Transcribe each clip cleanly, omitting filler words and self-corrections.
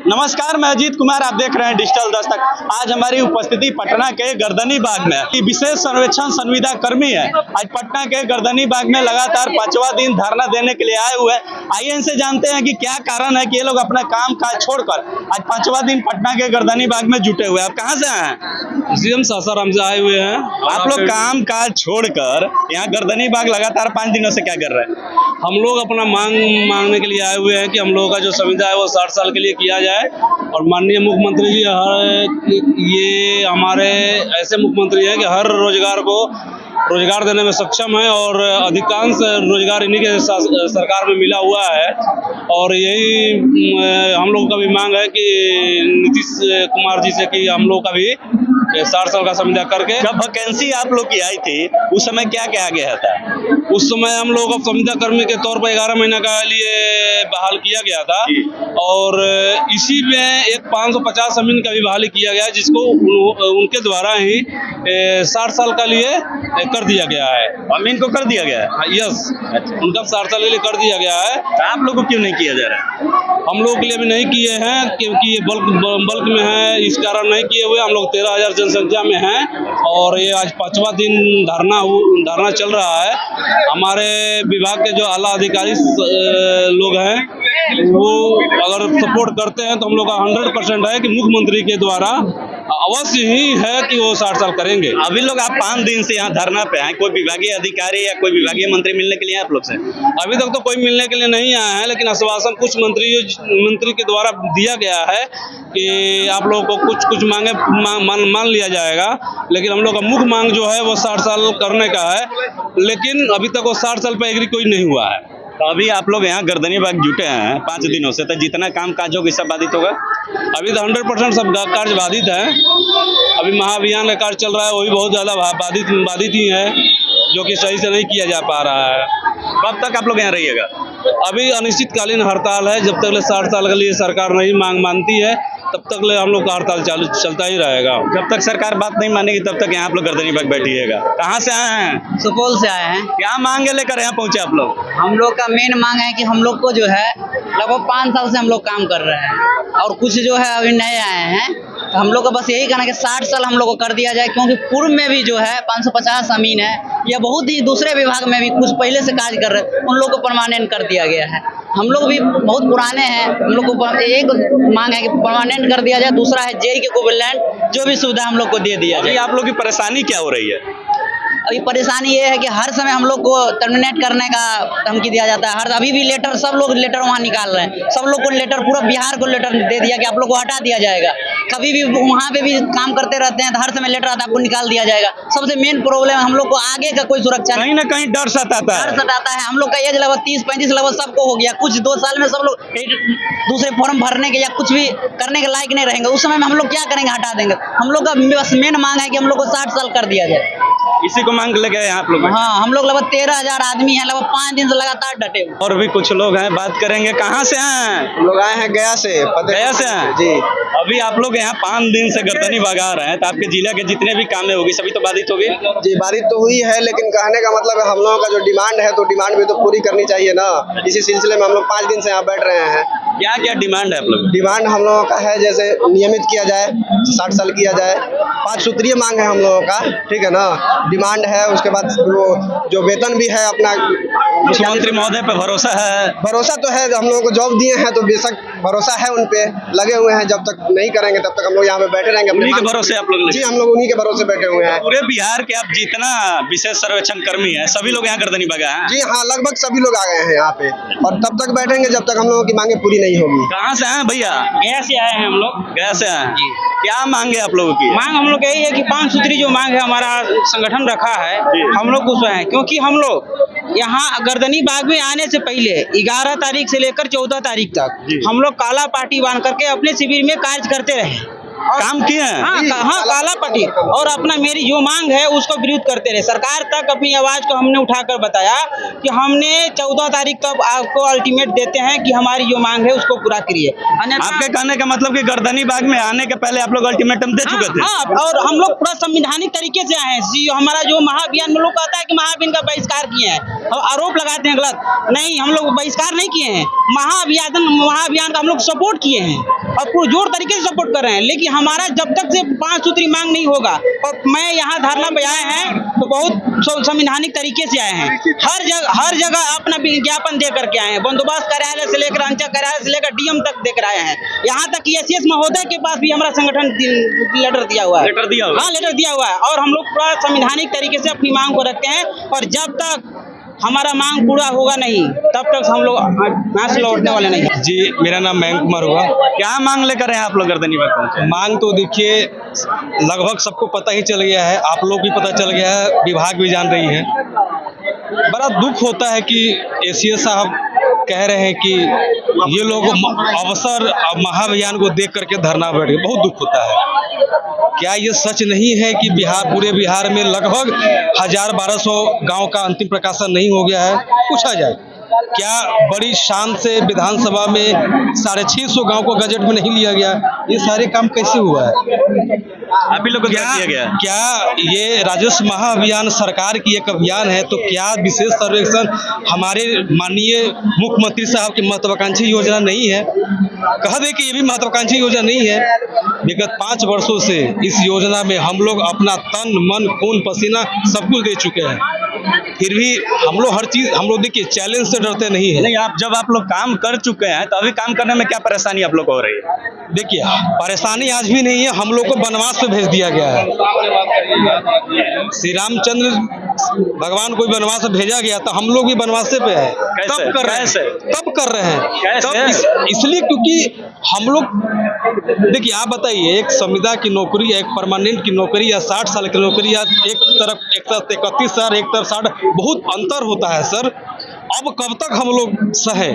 नमस्कार, मैं अजीत कुमार, आप देख रहे हैं डिजिटल दस्तक। आज हमारी उपस्थिति पटना के गर्दनी बाग में विशेष सर्वेक्षण संविदा कर्मी है। आज पटना के गर्दनी बाग में लगातार 5वां दिन धरना देने के लिए आए हुए हैं। आइए इनसे जानते हैं कि क्या कारण है कि ये लोग अपना काम काज छोड़कर आज 5वां दिन पटना के गर्दनी बाग में जुटे हुए हैं। आप कहाँ से आए हैं? सीएम सासाराम से आए हुए हैं। आप लोग काम काज छोड़कर यहाँ गर्दनी बाग लगातार 5 दिनों से क्या कर रहे हैं? हम लोग अपना मांगने के लिए आए हुए हैं कि हम लोगों का जो संविदा है वो 60 साल के लिए किया जाए। और माननीय मुख्यमंत्री जी ये हमारे ऐसे मुख्यमंत्री हैं कि हर रोजगार को रोजगार देने में सक्षम है और अधिकांश रोजगार इन्हीं के सरकार में मिला हुआ है। और यही हम लोगों का भी मांग है कि नीतीश कुमार जी से कि हम लोग का भी 60 साल का संविदा करके। जब वैकेंसी आप लोग की आई थी उस समय क्या क्या गया था? उस समय हम लोग अब संविदा कर्मी के तौर पर 11 महीने का लिए बहाल किया गया था और इसी में एक 550 अमीन का भी बहाली किया गया जिसको उनके द्वारा ही 60 साल का लिए कर दिया गया है। अमीन को कर दिया गया है? यस, उनका 60 साल के लिए कर दिया गया है। आप लोगों को क्यों नहीं किया जा रहा है? हम लोग के लिए भी नहीं किए हैं क्योंकि ये बल्क में है, इस कारण नहीं किए हुए। हम लोग 13,000 जनसंख्या में हैं और ये आज 5वां दिन धरना चल रहा है। हमारे विभाग के जो आला अधिकारी लोग हैं वो अगर सपोर्ट करते हैं तो हम लोग का 100% है कि मुख्यमंत्री के द्वारा अवश्य ही है कि वो 60 साल करेंगे। अभी लोग आप 5 दिन से यहाँ धरना पे हैं, कोई विभागीय अधिकारी या कोई विभागीय मंत्री मिलने के लिए आप लोग से? अभी तक तो कोई मिलने के लिए नहीं आया है, लेकिन आश्वासन कुछ मंत्री के द्वारा दिया गया है कि आप लोगों को कुछ मांगे मान लिया जाएगा। लेकिन हम लोग का मुख्य मांग जो है वो 60 साल करने का है, लेकिन अभी तक वो 60 साल पर एग्री कोई नहीं हुआ है। तो अभी आप लोग यहाँ गर्दनी बाग जुटे हैं 5 दिनों से, तो जितना काम काज होगा सब बाधित होगा? अभी तो 100% सब कार्य बाधित है। अभी महाअभियान का कार्य चल रहा है, वही बहुत ज़्यादा बाधित ही है, जो कि सही से नहीं किया जा पा रहा है। कब तक आप लोग यहाँ रहिएगा? अभी अनिश्चितकालीन हड़ताल है, जब तक 60 साल के लिए सरकार नहीं मांग मानती है तब तक हम लोग का हड़ताल चलता ही रहेगा। जब तक सरकार बात नहीं मानेगी तब तक यहाँ आप लोग गर्दनी बाग बैठिएगा। कहाँ से आए हैं? सुपौल से आए हैं। क्या मांगे लेकर यहाँ पहुँचे आप लोग? हम लोग का मेन मांग है कि हम लोग को जो है लगभग 5 साल से हम लोग काम कर रहे हैं और कुछ जो है अभी नए आए हैं, तो हम लोग का बस यही कहना है कि 60 साल हम लोग को कर दिया जाए। क्योंकि पूर्व में भी जो है 550 अमीन है या बहुत ही दूसरे विभाग में भी कुछ पहले से कार्य कर रहे हैं, उन लोग को परमानेंट कर दिया गया है। हम लोग भी बहुत पुराने हैं, हम लोग को एक मांग है कि परमानेंट कर दिया जाए। दूसरा है जेई के इक्विवेलेंट जो भी सुविधा हम लोग को दे दिया जाए। आप लोग की परेशानी क्या हो रही है? अभी परेशानी ये है कि हर समय हम लोग को टर्मिनेट करने का धमकी दिया जाता है। अभी भी लेटर, सब लोग लेटर वहाँ निकाल रहे हैं, सब लोग को लेटर, पूरा बिहार को लेटर दे दिया कि आप लोग को हटा दिया जाएगा। कभी भी वहाँ पे भी काम करते रहते हैं तो हर समय लेटर आता है, आपको निकाल दिया जाएगा। सबसे मेन प्रॉब्लम है हम लोग को आगे का कोई सुरक्षा कहीं ना कहीं डर सताता है। हम लोग का एज लगभग 30-35 लगभग सबको हो गया। कुछ 2 साल में सब लोग दूसरे फॉर्म भरने के या कुछ भी करने के लायक नहीं रहेंगे। उस समय में हम लोग क्या करेंगे? हटा देंगे। हम लोग का बस मेन मांग है कि हम लोग को 60 साल कर दिया जाए। इसी को मांग लेके आए आप लोग? हाँ, हम लोग लगभग 13,000 आदमी हैं, लगभग 5 दिन से लगातार डटे हुए। और भी कुछ लोग हैं, बात करेंगे। कहाँ से हैं? हम लोग आए हैं गया से। गया से हैं जी। अभी आप लोग यहाँ 5 दिन से गर्दनी बाग आ रहे हैं, तो आपके जिला के जितने भी कामें होगी सभी तो बाधित होगी? जी, बाधित तो हुई है, लेकिन कहने का मतलब है हम लोगों का जो डिमांड है तो डिमांड भी तो पूरी करनी चाहिए ना। इसी सिलसिले में हम लोग 5 दिन से यहाँ बैठ रहे हैं। क्या क्या डिमांड है आप लोग? डिमांड हम लोगों का है जैसे नियमित किया जाए, 60 साल किया जाए, 5 सूत्रीय मांग है हम लोगों का, ठीक है ना। डिमांड है, उसके बाद वो जो वेतन भी है अपना। मुख्यमंत्री महोदय पे भरोसा है? भरोसा तो है, हम लोगों को जॉब दिए हैं तो बेशक भरोसा है, उन पे लगे हुए हैं। जब तक नहीं करेंगे तब तक हम लोग यहाँ पे बैठे रहेंगे। उन्हीं के भरोसे आप लोग? जी, हम लोग उन्हीं के भरोसे बैठे हुए हैं। पूरे बिहार के आप जितना विशेष सर्वेक्षण कर्मी है सभी लोग यहाँ गर्दनी बाग हैं? जी हाँ, लगभग सभी लोग आ गए हैं यहाँ पे और तब तक बैठेंगे जब तक हम लोगों की मांगे पूरी नहीं होगी। कहाँ से आए भैया? गया से आए हैं हम लोग। गया से आए? क्या मांगे आप लोगों की? मांग हम लोग यही है कि 5 सूत्री जो मांग है हमारा संगठन रखा है, हम लोग उसमें है। क्योंकि हम लोग यहाँ गर्दनी बाग में आने से पहले 11 तारीख से लेकर 14 तारीख तक हम लोग काला पार्टी बांध करके अपने शिविर में कार्य करते रहे। काम किए हैं। हाँ काला पट्टी और अपना मेरी जो मांग है उसको विरोध करते रहे। सरकार तक अपनी आवाज को हमने उठाकर बताया कि हमने 14 तारीख को आपको अल्टीमेट देते हैं कि हमारी जो मांग है उसको पूरा करिए। आपके कहने का मतलब कि गर्दनी बाग में आने के पहले आप लोग अल्टीमेटम दे चुके थे। हाँ, और हम लोग पूरा संवैधानिक तरीके से आए हैं। हमारा जो महाअभियान में लोग कहता है कि महाअभियान का बहिष्कार किए हैं, और आरोप लगाते हैं गलत। नहीं, हम लोग बहिष्कार नहीं किए हैं। महाअभियान का हम लोग सपोर्ट किए हैं और पूरे जोर तरीके से सपोर्ट कर रहे हैं। लेकिन हमारा जब तक से 5 सूत्री मांग नहीं होगा, और मैं यहाँ धरना पे आए हैं तो बहुत संवैधानिक तरीके से आए हैं। हर जगह अपना विज्ञापन दे करके आए हैं। बंदोबस्त कार्यालय से लेकर अंचल कार्यालय से लेकर डीएम तक देकर आए हैं। यहाँ तक कि एसीएस महोदय के पास भी हमारा संगठन लेटर दिया हुआ है। लेटर दिया हुआ है। हाँ, लेटर दिया हुआ है। और हम लोग पूरा संवैधानिक तरीके से अपनी मांग को रखते हैं, और जब तक हमारा मांग पूरा होगा नहीं तब तक हम लोग यहाँ से लौटने वाले नहीं हैं। जी, मेरा नाम मयंक कुमार हुआ। क्या मांग लेकर हैं आप लोग गर्दनी बाग पहुंचे? मांग तो देखिए लगभग सबको पता ही चल गया है, आप लोग भी पता चल गया है, विभाग भी जान रही है। बड़ा दुख होता है कि एसीएस साहब कह रहे हैं कि ये लोग अवसर महाअभियान को देख करके धरना बैठ गए। बहुत दुख होता है। क्या ये सच नहीं है कि पूरे बिहार में लगभग 1000-1200 गांव का अंतिम प्रकाशन नहीं हो गया है? पूछा जाए, क्या बड़ी शान से विधानसभा में 650 गांव को गजट में नहीं लिया गया? ये सारे काम कैसे हुआ है? आप ही लोग को दिया गया? क्या ये राजस्व महाअभियान सरकार की एक अभियान है? तो क्या विशेष सर्वेक्षण हमारे माननीय मुख्यमंत्री साहब की महत्वाकांक्षी योजना नहीं है? कह दे कि ये भी महत्वाकांक्षी योजना नहीं है। विगत 5 वर्षों से इस योजना में हम लोग अपना तन मन खून पसीना सब कुछ दे चुके हैं, फिर भी हम लोग हर चीज देखिए चैलेंज से डरते नहीं है। नहीं, जब आप लोग काम कर चुके हैं तो अभी काम करने में क्या परेशानी आप लोग को हो रही है? देखिए, परेशानी आज भी नहीं है। हम लोग को वनवास पे भेज दिया गया है। श्री रामचंद्र भगवान को वनवास में भेजा गया तो हम लोग भी वनवास पे है। तब कर रहे हैं इसलिए क्योंकि हम लोग देखिए, आप बताइए, एक संविदा की नौकरी, एक परमानेंट की नौकरी या 60 साल की नौकरी, या एक तरफ 31 साल, एक तरफ 60, बहुत अंतर होता है सर। अब कब तक हम लोग सहे?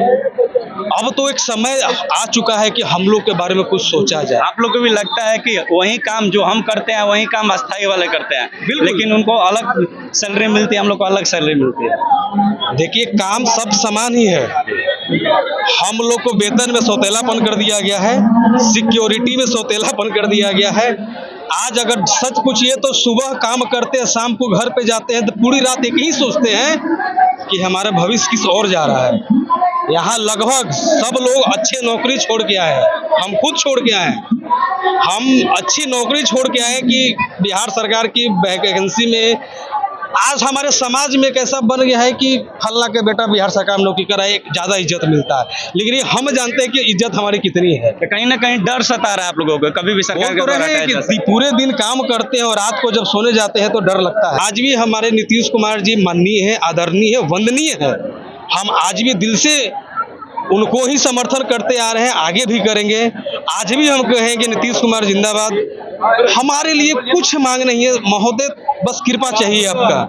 अब तो एक समय आ चुका है कि हम लोग के बारे में कुछ सोचा जाए। आप लोग को भी लगता है कि वही काम जो हम करते हैं वही काम अस्थाई वाले करते हैं, लेकिन उनको अलग सैलरी मिलती है, हम लोग को अलग सैलरी मिलती है? देखिए, काम सब समान ही है। हम लोग को वेतन में सौतेलापन कर दिया गया है, सिक्योरिटी में सौतेलापन कर दिया गया है। आज अगर सच पूछिए तो सुबह काम करते हैं, शाम को घर पे जाते हैं तो पूरी रात एक ही सोचते हैं कि हमारा भविष्य किस ओर जा रहा है। यहाँ लगभग सब लोग अच्छे नौकरी छोड़ के आए हैं। हम खुद छोड़ के आए हैं। हम अच्छी नौकरी छोड़ के आए कि बिहार सरकार की वैकेंसी में आज हमारे समाज में कैसा बन गया है कि फल्ला के बेटा बिहार सरकार में नौकरी कराए, ज़्यादा इज्जत मिलता है। लेकिन ये हम जानते हैं कि इज्जत हमारी कितनी है। तो कहीं ना कहीं डर सता रहा है आप लोगों को, कभी भी सरकार तो रहे कि पूरे दिन काम करते हैं और रात को जब सोने जाते हैं तो डर लगता है। आज भी हमारे नीतीश कुमार जी माननीय है, आदरणीय है, वंदनीय है। हम आज भी दिल से उनको ही समर्थन करते आ रहे हैं, आगे भी करेंगे। आज भी हम कहेंगे नीतीश कुमार जिंदाबाद। हमारे लिए कुछ मांग नहीं है महोदय, बस कृपा चाहिए आपका।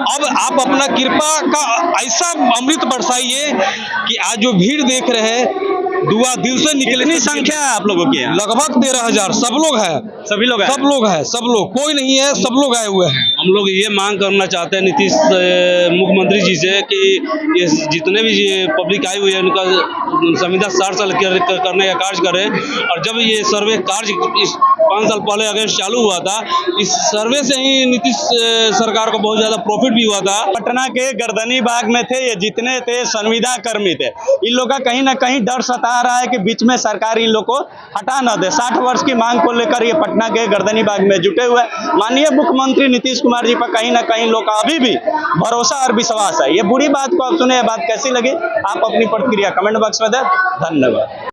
अब आप अपना कृपा का ऐसा अमृत बरसाइए कि आज जो भीड़ देख रहे हैं, दुआ दिल से निकले। कितनी संख्या है आप लोगों की? लगभग 13,000। सब लोग हैं, सभी लोग हैं, सब लोग, कोई नहीं है, सब लोग आए हुए हैं। हम लोग ये मांग करना चाहते हैं नीतीश मुख्यमंत्री जी से कि ये जितने भी पब्लिक आई हुई है उनका संविदा 60 साल करने का कार्य करें। और जब ये सर्वे कार्य 5 साल पहले अगस्त चालू हुआ था, इस सर्वे से ही नीतीश सरकार को बहुत ज्यादा प्रॉफिट भी हुआ था। पटना के गर्दनी बाग में थे ये जितने थे संविदा कर्मी थे, इन लोग का कहीं ना कहीं डर सता रहा है कि बीच में सरकार इन लोग को हटा न दे। 60 वर्ष की मांग को लेकर ये पटना के गर्दनी बाग में जुटे हुए माननीय मुख्यमंत्री नीतीश कुमार जी पर कहीं ना कहीं लोग का अभी भी भरोसा और विश्वास है। ये बुरी बात को आप सुने, ये बात कैसी लगी आप अपनी प्रतिक्रिया कमेंट बॉक्स में दें। धन्यवाद।